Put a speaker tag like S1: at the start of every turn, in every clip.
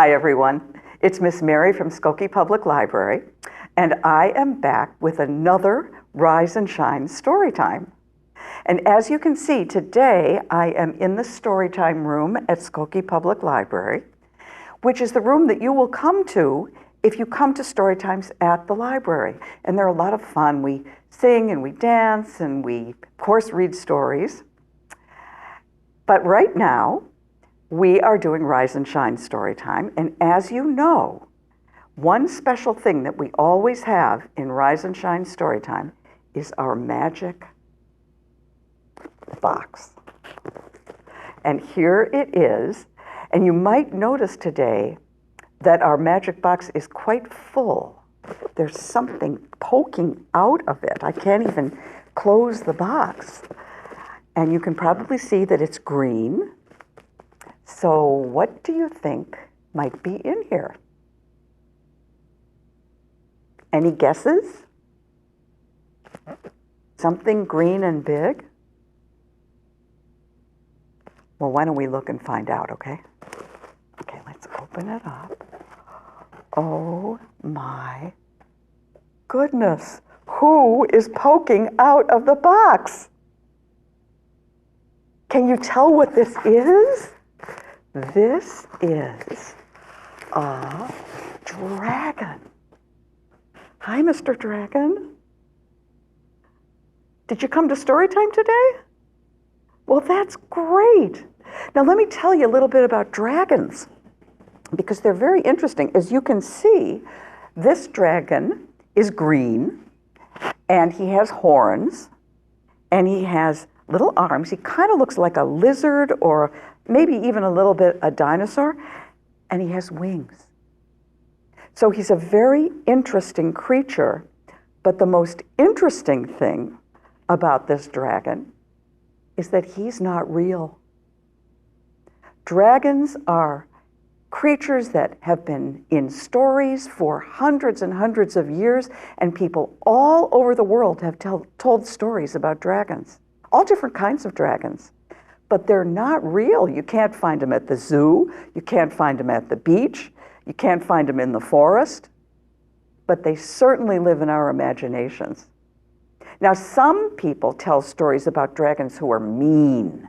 S1: Hi everyone, it's Miss Mary from Skokie Public Library, and I am back with another Rise and Shine Storytime. And as you can see, today I am in the Storytime room at Skokie Public Library, which is the room that you will come to if you come to Storytimes at the library. And they're a lot of fun. We sing and we dance and we, of course, read stories. But right now, we are doing Rise and Shine Storytime. And as you know, one special thing that we always have in Rise and Shine Storytime is our magic box. And here it is. And you might notice today that our magic box is quite full. There's something poking out of it. I can't even close the box. And you can probably see that it's green. So what do you think might be in here? Any guesses? Something green and big? Well, why don't we look and find out, okay? Okay, let's open it up. Oh my goodness. Who is poking out of the box? Can you tell what this is? This is a dragon. Hi, Mr. Dragon. Did you come to Storytime today? Well, that's great. Now, let me tell you a little bit about dragons, because they're very interesting. As you can see, this dragon is green, and he has horns, and he has little arms. He kind of looks like a lizard or maybe even a little bit a dinosaur, and he has wings. So he's a very interesting creature, but the most interesting thing about this dragon is that he's not real. Dragons are creatures that have been in stories for hundreds and hundreds of years, and people all over the world have told stories about dragons, all different kinds of dragons. But they're not real. You can't find them at the zoo. You can't find them at the beach. You can't find them in the forest. But they certainly live in our imaginations. Now, some people tell stories about dragons who are mean,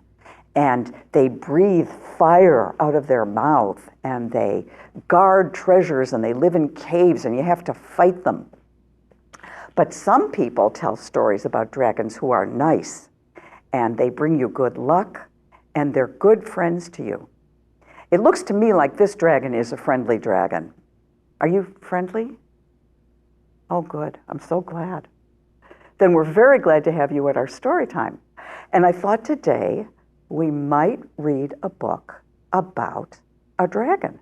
S1: and they breathe fire out of their mouth, and they guard treasures, and they live in caves, and you have to fight them. But some people tell stories about dragons who are nice, and they bring you good luck, and they're good friends to you. It looks to me like this dragon is a friendly dragon. Are you friendly? Oh, good. I'm so glad. Then we're very glad to have you at our story time. And I thought today we might read a book about a dragon.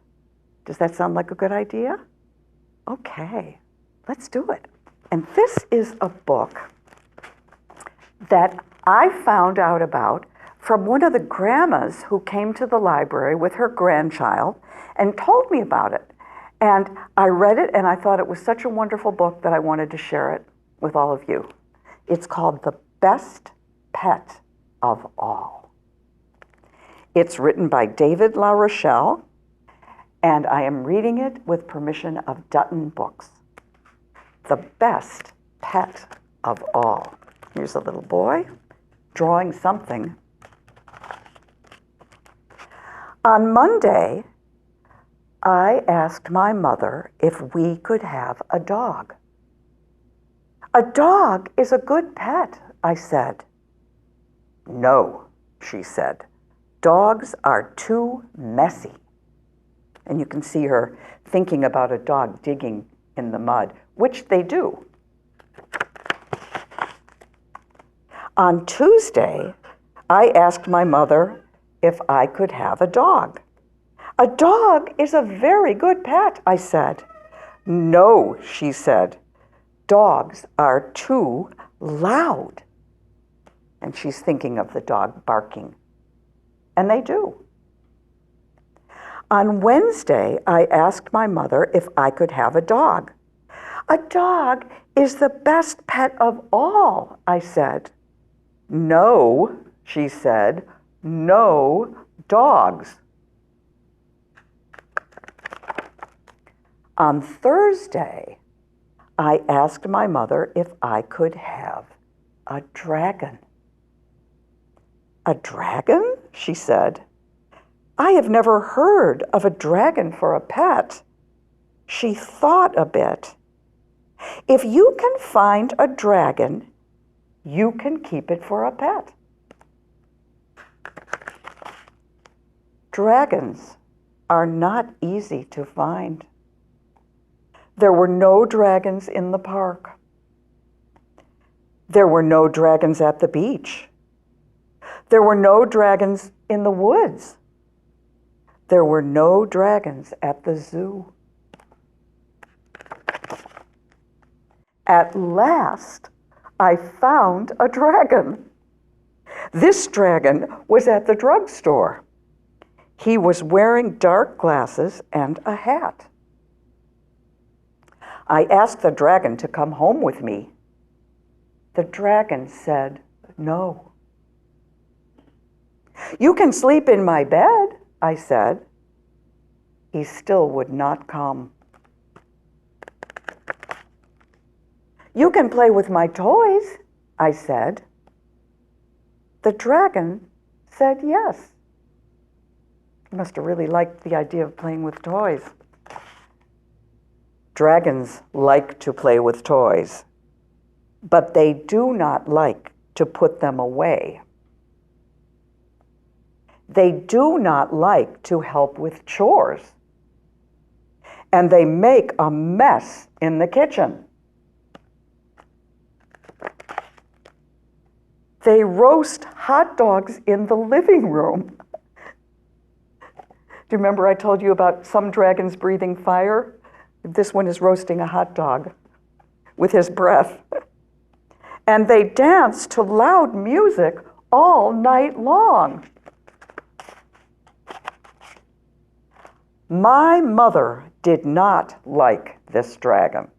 S1: Does that sound like a good idea? Okay, let's do it. And this is a book that I found out about from one of the grandmas who came to the library with her grandchild and told me about it. And I read it, and I thought it was such a wonderful book that I wanted to share it with all of you. It's called The Best Pet of All. It's written by David LaRochelle, and I am reading it with permission of Dutton Books. The Best Pet of All. Here's a little boy drawing something. On Monday, I asked my mother if we could have a dog. A dog is a good pet, I said. No, she said. Dogs are too messy. And you can see her thinking about a dog digging in the mud, which they do. On Tuesday, I asked my mother if I could have a dog. A dog is a very good pet, I said. No, she said. Dogs are too loud. And she's thinking of the dog barking. And they do. On Wednesday, I asked my mother if I could have a dog. A dog is the best pet of all, I said. No, she said, no dogs. On Thursday, I asked my mother if I could have a dragon. A dragon? She said. I have never heard of a dragon for a pet. She thought a bit. If you can find a dragon, you can keep it for a pet. Dragons are not easy to find. There were no dragons in the park. There were no dragons at the beach. There were no dragons in the woods. There were no dragons at the zoo. At last, I found a dragon. This dragon was at the drugstore. He was wearing dark glasses and a hat. I asked the dragon to come home with me. The dragon said no. You can sleep in my bed, I said. He still would not come. You can play with my toys, I said. The dragon said yes. He must have really liked the idea of playing with toys. Dragons like to play with toys, but they do not like to put them away. They do not like to help with chores, and they make a mess in the kitchen. They roast hot dogs in the living room. Do you remember I told you about some dragons breathing fire? This one is roasting a hot dog with his breath. And they dance to loud music all night long. My mother did not like this dragon.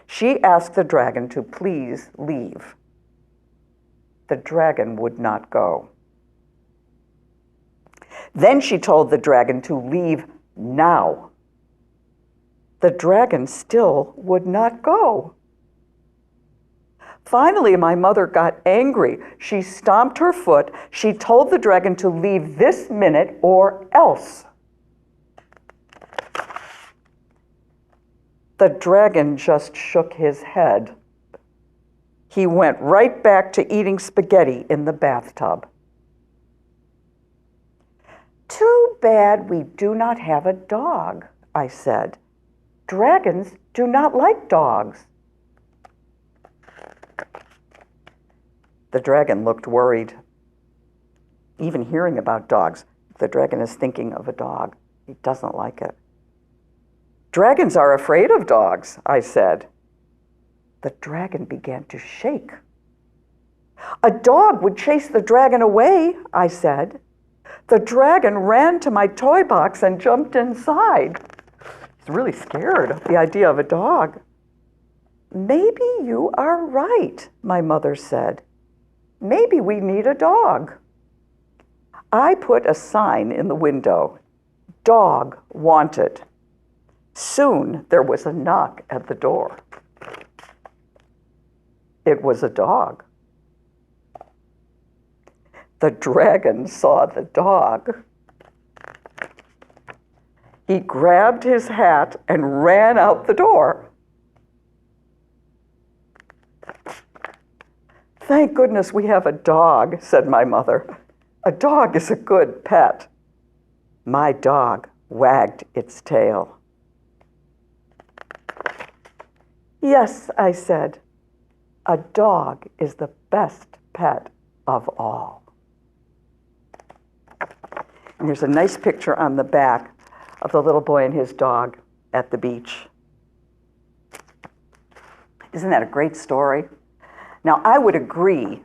S1: She asked the dragon to please leave. The dragon would not go. Then she told the dragon to leave now. The dragon still would not go. Finally, my mother got angry. She stomped her foot. She told the dragon to leave this minute or else. The dragon just shook his head. He went right back to eating spaghetti in the bathtub. Too bad we do not have a dog, I said. Dragons do not like dogs. The dragon looked worried. Even hearing about dogs, the dragon is thinking of a dog. He doesn't like it. Dragons are afraid of dogs, I said. The dragon began to shake. A dog would chase the dragon away, I said. The dragon ran to my toy box and jumped inside. He's really scared of the idea of a dog. Maybe you are right, my mother said. Maybe we need a dog. I put a sign in the window, dog wanted. Soon there was a knock at the door. It was a dog. The dragon saw the dog. He grabbed his hat and ran out the door. Thank goodness we have a dog, said my mother. A dog is a good pet. My dog wagged its tail. Yes, I said, a dog is the best pet of all. And there's a nice picture on the back of the little boy and his dog at the beach. Isn't that a great story? Now, I would agree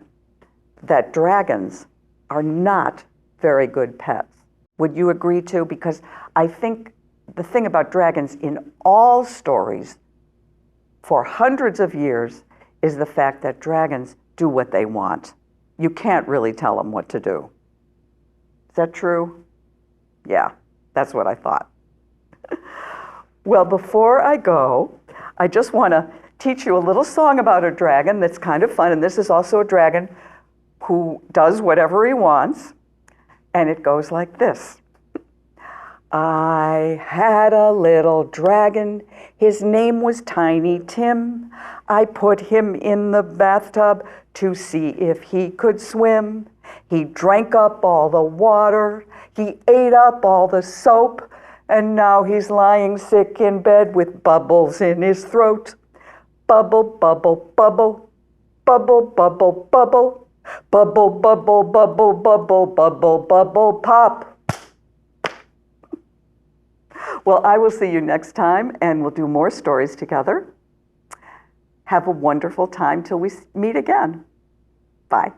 S1: that dragons are not very good pets. Would you agree too? Because I think the thing about dragons in all stories for hundreds of years is the fact that dragons do what they want. You can't really tell them what to do. Is that true? Yeah, that's what I thought. Well, before I go, I just want to teach you a little song about a dragon that's kind of fun. And this is also a dragon who does whatever he wants. And it goes like this. I had a little dragon. His name was Tiny Tim. I put him in the bathtub to see if he could swim. He drank up all the water. He ate up all the soap. And now he's lying sick in bed with bubbles in his throat. Bubble, bubble, bubble. Bubble, bubble, bubble. Bubble, bubble, bubble, bubble, bubble, bubble, pop. Well, I will see you next time, and we'll do more stories together. Have a wonderful time till we meet again. Bye.